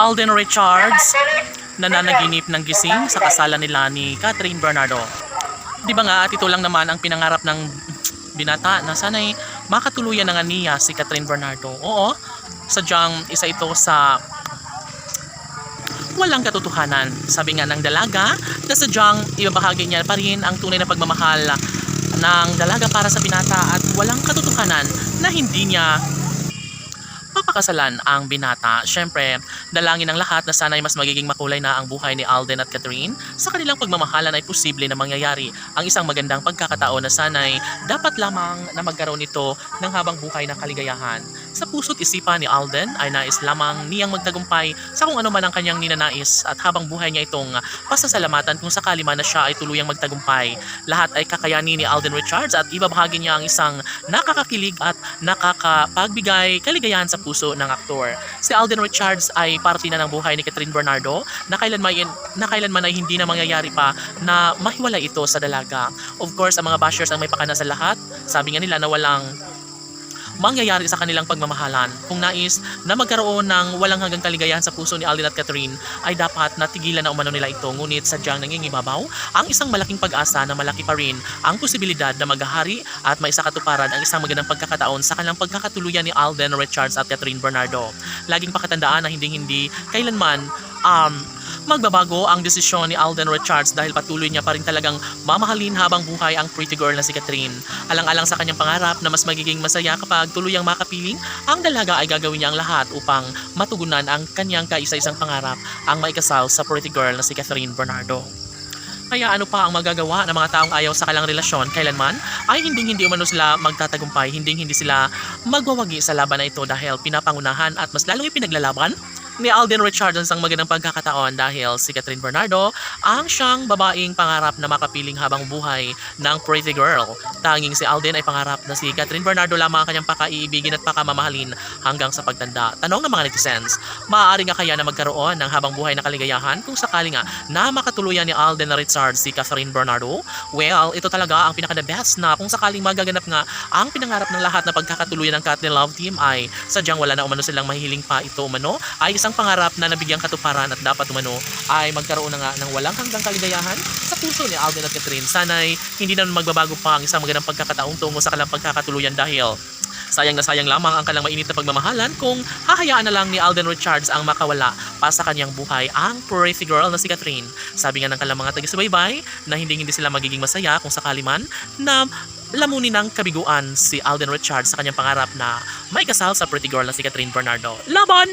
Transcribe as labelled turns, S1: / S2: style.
S1: Alden Richards nananaginip ng gising sa kasalan nila ni Catherine Bernardo. Di ba nga at ito lang naman ang pinangarap ng binata na sana'y makatuluyan na nga niya si Catherine Bernardo. Oo, sadyang isa ito sa walang katotohanan. Sabi nga ng dalaga na sadyang ibabahagi niya pa rin ang tunay na pagmamahal ng dalaga para sa binata at walang katotohanan na hindi niya papakasalan ang binata. Syempre, dalangin ng lahat na sana'y mas magiging makulay na ang buhay ni Alden at Catherine. Sa kanilang pagmamahalan ay posible na mangyayari ang isang magandang pagkakataon na sana'y dapat lamang na magkaroon ito ng habang buhay na kaligayahan. Sa puso't isipan ni Alden ay nais lamang niyang magtagumpay sa kung ano man ang kanyang ninanais at habang buhay niya itong pasasalamatan kung sakali man na siya ay tuluyang magtagumpay. Lahat ay kakayanin ni Alden Richards at ibabahagi niya ang isang nakakakilig at nakakapagbigay kaligayahan sa puso ng aktor. Si Alden Richards ay parte na ng buhay ni Catherine Bernardo na kailanman ay hindi na mangyayari pa na mahiwalay ito sa dalaga. Of course, ang mga bashers ang may pakana sa lahat. Sabi nga nila na walang mangyayari sa kanilang pagmamahalan. Kung nais na magkaroon ng walang hanggang kaligayahan sa puso ni Alden at Catherine, ay dapat natigilan na umano nila ito. Ngunit sadyang nangingibabaw ang isang malaking pag-asa na malaki pa rin ang posibilidad na maghahari at maisakatuparan ang isang magandang pagkakataon sa kanilang pagkakatuluyan ni Alden Richards at Catherine Bernardo. Laging pakatandaan na hindi kailanman magbabago ang desisyon ni Alden Richards dahil patuloy niya pa rin talagang mamahalin habang buhay ang pretty girl na si Catherine. Alang-alang sa kanyang pangarap na mas magiging masaya kapag tuluyang makapiling, ang dalaga ay gagawin niya ang lahat upang matugunan ang kanyang kaisa-isang pangarap, ang maikasal sa pretty girl na si Catherine Bernardo. Kaya ano pa ang magagawa ng mga taong ayaw sa kanilang relasyon kailanman ay hindi umano sila magtatagumpay, hindi sila magwawagi sa laban na ito dahil pinapangunahan at mas lalong ipinaglalaban ni Alden Richards ang isang magandang pagkakataon dahil si Catherine Bernardo ang siyang babaeng pangarap na makapiling habang buhay ng pretty girl. Tanging si Alden ay pangarap na si Catherine Bernardo lamang ang kanyang pakaiibigin at pakamamahalin hanggang sa pagtanda. Tanong ng mga netizens, maaari nga kaya na magkaroon ng habang buhay na kaligayahan kung sakali nga na makatuluyan ni Alden Richards si Catherine Bernardo? Well, ito talaga ang pinaka-the best na kung sakaling magaganap nga ang pinangarap ng lahat na pagkakatuluyan ng Cat Love Team ay sadyang wala na umano silang mahihiling pa ito umano ay isang pangarap na nabigyang katuparan at dapat umano ay magkaroon na nga ng walang hanggang kaligayahan sa puso ni Alden at Catherine. Sana'y hindi na magbabago pa ang isang magandang pagkakataong tungo sa kanilang pagkakatuluyan dahil sayang na sayang lamang ang kanilang mainit na pagmamahalan kung hahayaan na lang ni Alden Richards ang makawala pa sa kanyang buhay ang pretty girl na si Catherine. Sabi nga ng kanilang mga taga-subaybay na hindi sila magiging masaya kung sakali man na lamunin ng kabiguan si Alden Richards sa kanyang pangarap na may kasal sa pretty girl na si Catherine Bernardo. Laban!